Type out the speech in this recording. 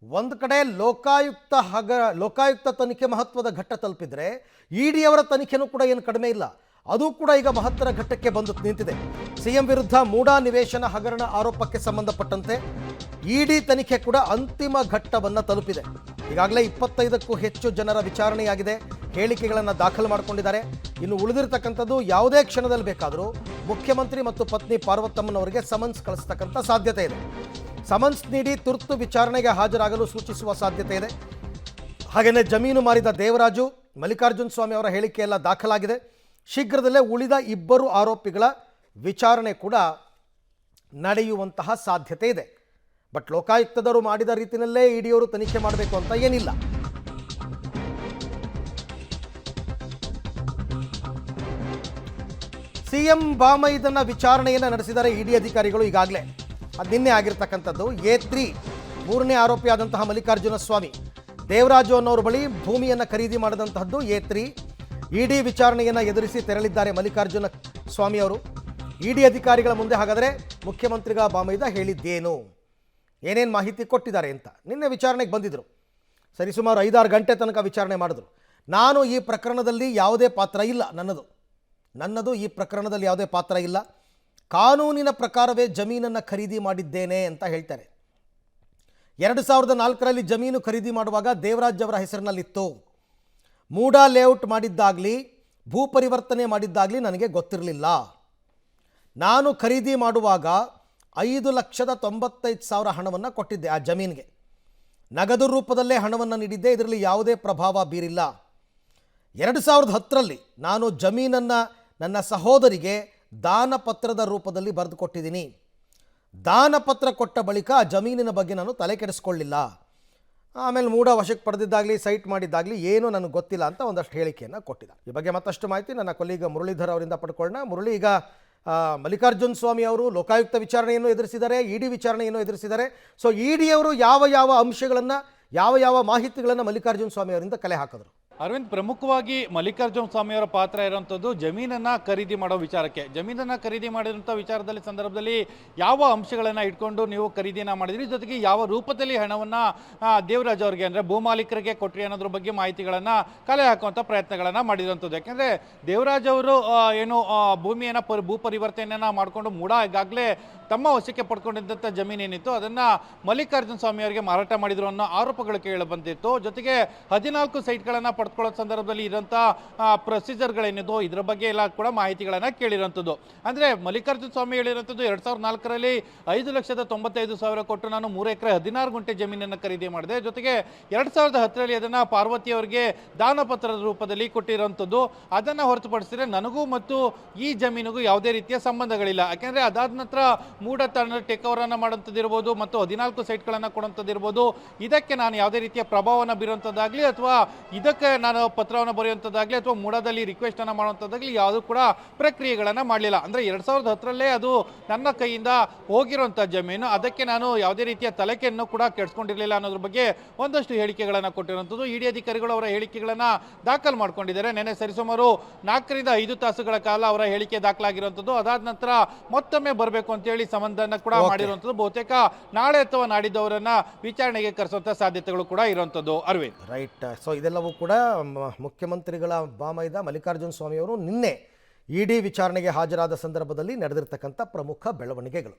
ಒಂದು ಕಡೆ ಲೋಕಾಯುಕ್ತ ತನಿಖೆ ಮಹತ್ವದ ಘಟ್ಟ ತಲುಪಿದ್ರೆ ಇಡಿಯವರ ತನಿಖೆನೂ ಕೂಡ ಏನು ಕಡಿಮೆ ಇಲ್ಲ. ಅದು ಕೂಡ ಈಗ ಮಹತ್ತರ ಘಟ್ಟಕ್ಕೆ ಬಂದು ನಿಂತಿದೆ. ಸಿಎಂ ವಿರುದ್ಧ ಮೂಡಾ ನಿವೇಶನ ಹಗರಣ ಆರೋಪಕ್ಕೆ ಸಂಬಂಧಪಟ್ಟಂತೆ ಇಡಿ ತನಿಖೆ ಕೂಡ ಅಂತಿಮ ಘಟ್ಟವನ್ನು ತಲುಪಿದೆ. ಈಗಾಗಲೇ 25ಕ್ಕೂ ಹೆಚ್ಚು ಜನರ ವಿಚಾರಣೆಯಾಗಿದೆ, ಹೇಳಿಕೆಗಳನ್ನು ದಾಖಲು ಮಾಡಿಕೊಂಡಿದ್ದಾರೆ. ಇನ್ನು ಉಳಿದಿರತಕ್ಕಂಥದ್ದು ಯಾವುದೇ ಕ್ಷಣದಲ್ಲಿ ಬೇಕಾದರೂ ಮುಖ್ಯಮಂತ್ರಿ ಮತ್ತು ಪತ್ನಿ ಪಾರ್ವತಮ್ಮನವರಿಗೆ ಸಮನ್ಸ್ ಕಳಿಸ್ತಕ್ಕಂಥ ಸಾಧ್ಯತೆ ಇದೆ. ಸಮನ್ಸ್ ನೀಡಿ ತುರ್ತು ವಿಚಾರಣೆಗೆ ಹಾಜರಾಗಲು ಸೂಚಿಸುವ ಸಾಧ್ಯತೆ ಇದೆ. ಹಾಗೆಯೇ ಜಮೀನು ಮಾರಿದ ದೇವರಾಜು, ಮಲ್ಲಿಕಾರ್ಜುನ ಸ್ವಾಮಿ ಅವರ ಹೇಳಿಕೆಯೆಲ್ಲ ದಾಖಲಾಗಿದೆ. ಶೀಘ್ರದಲ್ಲೇ ಉಳಿದ 2 ಆರೋಪಿಗಳ ವಿಚಾರಣೆ ಕೂಡ ನಡೆಯುವಂತಹ ಸಾಧ್ಯತೆ ಇದೆ. ಬಟ್ ಲೋಕಾಯುಕ್ತದವರು ಮಾಡಿದ ರೀತಿಯಲ್ಲೇ ಇಡಿಯವರು ತನಿಖೆ ಮಾಡಬೇಕು ಅಂತ ಏನಿಲ್ಲ. ಸಿಎಂ ಬಾಮೈದನ ವಿಚಾರಣೆಯನ್ನು ನಡೆಸಿದ್ದಾರೆ ಇಡಿ ಅಧಿಕಾರಿಗಳು. ಈಗಾಗಲೇ ಅದು ನಿನ್ನೆ ಆಗಿರ್ತಕ್ಕಂಥದ್ದು. A3 3ನೇ ಆರೋಪಿಯಾದಂತಹ ಮಲ್ಲಿಕಾರ್ಜುನ ಸ್ವಾಮಿ ದೇವರಾಜು ಅನ್ನೋರ ಬಳಿ ಭೂಮಿಯನ್ನು ಖರೀದಿ ಮಾಡಿದಂತಹದ್ದು A3. ಇಡಿ ವಿಚಾರಣೆಯನ್ನು ಎದುರಿಸಿ ತೆರಳಿದ್ದಾರೆ ಮಲ್ಲಿಕಾರ್ಜುನ ಸ್ವಾಮಿ ಅವರು. ಇಡಿ ಅಧಿಕಾರಿಗಳ ಮುಂದೆ ಹಾಗಾದರೆ ಮುಖ್ಯಮಂತ್ರಿಗಳ ಬಾಮೈದ ಹೇಳಿದ್ದೇನು, ಏನೇನು ಮಾಹಿತಿ ಕೊಟ್ಟಿದ್ದಾರೆ ಅಂತ ನಿನ್ನೆ ವಿಚಾರಣೆಗೆ ಬಂದಿದ್ದರು. ಸರಿಸುಮಾರು 5-6 ಗಂಟೆ ತನಕ ವಿಚಾರಣೆ ಮಾಡಿದ್ರು. ನಾನು ಈ ಪ್ರಕರಣದಲ್ಲಿ ಯಾವುದೇ ಪಾತ್ರ ಇಲ್ಲ, ನನ್ನದು ಈ ಪ್ರಕರಣದಲ್ಲಿ ಯಾವುದೇ ಪಾತ್ರ ಇಲ್ಲ, ಕಾನೂನಿನ ಪ್ರಕಾರವೇ ಜಮೀನನ್ನು ಖರೀದಿ ಮಾಡಿದ್ದೇನೆ ಅಂತ ಹೇಳ್ತಾರೆ. 2004ರಲ್ಲಿ ಜಮೀನು ಖರೀದಿ ಮಾಡುವಾಗ ದೇವರಾಜ್ ಅವರ ಹೆಸರಿನಲ್ಲಿತ್ತು. ಮೂಡಾ ಲೇಔಟ್ ಮಾಡಿದ್ದಾಗಲಿ ಭೂ ಪರಿವರ್ತನೆ ಮಾಡಿದ್ದಾಗಲಿ ನನಗೆ ಗೊತ್ತಿರಲಿಲ್ಲ. ನಾನು ಖರೀದಿ ಮಾಡುವಾಗ 5,95,000 ಹಣವನ್ನು ಕೊಟ್ಟಿದ್ದೆ ಆ ಜಮೀನಿಗೆ. ನಗದು ರೂಪದಲ್ಲೇ ಹಣವನ್ನು ನೀಡಿದ್ದೆ, ಇದರಲ್ಲಿ ಯಾವುದೇ ಪ್ರಭಾವ ಬೀರಿಲ್ಲ. 2010ರಲ್ಲಿ ನಾನು ಜಮೀನನ್ನು ನನ್ನ ಸಹೋದರಿಗೆ ದಾನ ಪತ್ರದ ರೂಪದಲ್ಲಿ ಬರೆದು ಕೊಟ್ಟಿದ್ದೀನಿ. ದಾನ ಪತ್ರ ಕೊಟ್ಟ ಬಳಿಕ ಆ ಜಮೀನಿನ ಬಗ್ಗೆ ನಾನು ತಲೆ ಕೆಡಿಸ್ಕೊಳ್ಳಿಲ್ಲ. ಆಮೇಲೆ ಮೂಡ ವಶಕ್ಕೆ ಪಡೆದಿದ್ದಾಗಲಿ ಸೈಟ್ ಮಾಡಿದ್ದಾಗಲಿ ಏನೂ ನನಗೆ ಗೊತ್ತಿಲ್ಲ ಅಂತ ಒಂದಷ್ಟು ಹೇಳಿಕೆಯನ್ನು ಕೊಟ್ಟಿದ್ದ. ಈ ಬಗ್ಗೆ ಮತ್ತಷ್ಟು ಮಾಹಿತಿ ನನ್ನ ಕೊಲೀಗ ಮುರಳೀಧರ್ ಅವರಿಂದ ಪಡ್ಕೊಳ್ಳೋಣ. ಮುರಳಿ, ಈಗ ಮಲ್ಲಿಕಾರ್ಜುನ ಸ್ವಾಮಿ ಅವರು ಲೋಕಾಯುಕ್ತ ವಿಚಾರಣೆಯನ್ನು ಎದುರಿಸಿದ್ದಾರೆ, ಇಡಿ ವಿಚಾರಣೆಯನ್ನು ಎದುರಿಸಿದ್ದಾರೆ. ಸೊ ಇಡಿಯವರು ಯಾವ ಅಂಶಗಳನ್ನು ಯಾವ ಮಾಹಿತಿಗಳನ್ನು ಮಲ್ಲಿಕಾರ್ಜುನ ಸ್ವಾಮಿ ಅವರಿಂದ ಕಲೆ ಹಾಕಿದ್ರು? ಅರವಿಂದ್, ಪ್ರಮುಖವಾಗಿ ಮಲ್ಲಿಕಾರ್ಜುನ ಸ್ವಾಮಿಯವರ ಪಾತ್ರ ಇರುವಂಥದ್ದು ಜಮೀನನ್ನು ಖರೀದಿ ಮಾಡೋ ವಿಚಾರಕ್ಕೆ. ಜಮೀನನ್ನು ಖರೀದಿ ಮಾಡಿದಂಥ ವಿಚಾರದಲ್ಲಿ ಸಂದರ್ಭದಲ್ಲಿ ಯಾವ ಅಂಶಗಳನ್ನು ಇಟ್ಕೊಂಡು ನೀವು ಖರೀದಿಯನ್ನು ಮಾಡಿದ್ರಿ, ಜೊತೆಗೆ ಯಾವ ರೂಪದಲ್ಲಿ ಹಣವನ್ನು ದೇವರಾಜ್ ಅವರಿಗೆ ಅಂದರೆ ಭೂಮಾಲೀಕರಿಗೆ ಕೊಟ್ಟರಿ ಅನ್ನೋದ್ರ ಬಗ್ಗೆ ಮಾಹಿತಿಗಳನ್ನು ಕಲೆ ಹಾಕುವಂಥ ಪ್ರಯತ್ನಗಳನ್ನು ಮಾಡಿರುವಂಥದ್ದು. ಯಾಕೆಂದರೆ ದೇವರಾಜ್ ಅವರು ಏನು ಭೂಮಿಯನ್ನು ಭೂ ಪರಿವರ್ತನೆಯನ್ನು ಮಾಡಿಕೊಂಡು ಮೂಡ ಈಗಾಗಲೇ ತಮ್ಮ ವಶಕ್ಕೆ ಪಡ್ಕೊಂಡಿದ್ದಂಥ ಜಮೀನೇನಿತ್ತು ಅದನ್ನು ಮಲ್ಲಿಕಾರ್ಜುನ ಸ್ವಾಮಿಯವರಿಗೆ ಮಾರಾಟ ಮಾಡಿದ್ರು ಅನ್ನೋ ಆರೋಪಗಳು ಕೇಳಿ ಬಂದಿತ್ತು. ಜೊತೆಗೆ 14 ಸೈಟ್ಗಳನ್ನು ಪಡ್ಕೊಳ್ಳೋ ಸಂದರ್ಭದಲ್ಲಿ ಇರೋಂಥ ಪ್ರೊಸೀಜರ್ಗಳೇನಿದ್ದು ಇದರ ಬಗ್ಗೆ ಎಲ್ಲ ಕೂಡ ಮಾಹಿತಿಗಳನ್ನು ಕೇಳಿರೋಂಥದ್ದು. ಅಂದರೆ ಮಲ್ಲಿಕಾರ್ಜುನ ಸ್ವಾಮಿ ಹೇಳಿರೋಂಥದ್ದು 2004ರಲ್ಲಿ 5,95,000 ಕೊಟ್ಟು ನಾನು 3 ಎಕರೆ 16 ಗುಂಟೆ ಜಮೀನನ್ನು ಖರೀದಿ ಮಾಡಿದೆ. ಜೊತೆಗೆ 2010ರಲ್ಲಿ ಅದನ್ನು ಪಾರ್ವತಿ ಅವರಿಗೆ ದಾನಪತ್ರದ ರೂಪದಲ್ಲಿ ಕೊಟ್ಟಿರೋಂಥದ್ದು. ಅದನ್ನು ಹೊರತುಪಡಿಸಿದರೆ ನನಗೂ ಮತ್ತು ಈ ಜಮೀನಿಗೂ ಯಾವುದೇ ರೀತಿಯ ಸಂಬಂಧಗಳಿಲ್ಲ. ಯಾಕೆಂದರೆ ಅದಾದ ನಂತರ ಮೂಡ ಟೇಕ್ ಓವರನ್ನು ಮಾಡುವಂಥದ್ದಿರ್ಬೋದು ಮತ್ತು 14 ಸೈಟ್ಗಳನ್ನು ಕೊಡುವಂಥದ್ದಿರ್ಬೋದು, ಇದಕ್ಕೆ ನಾನು ಯಾವುದೇ ರೀತಿಯ ಪ್ರಭಾವವನ್ನು ಬೀರುವಂಥದ್ದಾಗಲಿ ಅಥವಾ ಇದಕ್ಕೆ ನಾನು ಪತ್ರವನ್ನು ಬರೆಯುವಂಥದ್ದಾಗಲಿ ಅಥವಾ ಮೂಡದಲ್ಲಿ ರಿಕ್ವೆಸ್ಟನ್ನು ಮಾಡುವಂಥದ್ದಾಗಲಿ ಯಾವುದೂ ಕೂಡ ಪ್ರಕ್ರಿಯೆಗಳನ್ನು ಮಾಡಲಿಲ್ಲ. ಅಂದರೆ 2010ರಲ್ಲೇ ಅದು ನನ್ನ ಕೈಯಿಂದ ಹೋಗಿರುವಂಥ ಜಮೀನು, ಅದಕ್ಕೆ ನಾನು ಯಾವುದೇ ರೀತಿಯ ತಲೆಕೆಯನ್ನು ಕೂಡ ಕೆಡಿಸ್ಕೊಂಡಿರಲಿಲ್ಲ ಅನ್ನೋದ್ರ ಬಗ್ಗೆ ಒಂದಷ್ಟು ಹೇಳಿಕೆಗಳನ್ನು ಕೊಟ್ಟಿರುವಂಥದ್ದು. ಇಡಿ ಅಧಿಕಾರಿಗಳು ಅವರ ಹೇಳಿಕೆಗಳನ್ನು ದಾಖಲು ಮಾಡ್ಕೊಂಡಿದ್ದಾರೆ. ನೆನ್ನೆ ಸರಿಸುಮಾರು 4ರಿಂದ 5 ತಾಸುಗಳ ಕಾಲ ಅವರ ಹೇಳಿಕೆ ದಾಖಲಾಗಿರುವಂಥದ್ದು. ಅದಾದ ನಂತರ ಮತ್ತೊಮ್ಮೆ ಬರಬೇಕು ಅಂತೇಳಿ ಸಂಬಂಧನ ಕೂಡ ಮಾಡಿರುವಂಥದ್ದು. ಬಹುತೇಕ ನಾಳೆ ಅಥವಾ ನಾಡಿದ್ದವರನ್ನ ವಿಚಾರಣೆಗೆ ಕರೆಸುವಂಥ ಸಾಧ್ಯತೆಗಳು ಕೂಡ ಇರುವಂಥದ್ದು. ಅರವಿಂದ್, ರೈಟ್. ಸೊ ಇದೆಲ್ಲವೂ ಕೂಡ ಮುಖ್ಯಮಂತ್ರಿಗಳ ಬಾಮೈದ ಮಲ್ಲಿಕಾರ್ಜುನ ಸ್ವಾಮಿ ಅವರು ನಿನ್ನೆ ಇಡಿ ವಿಚಾರಣೆಗೆ ಹಾಜರಾದ ಸಂದರ್ಭದಲ್ಲಿ ನಡೆದಿರ್ತಕ್ಕಂಥ ಪ್ರಮುಖ ಬೆಳವಣಿಗೆಗಳು.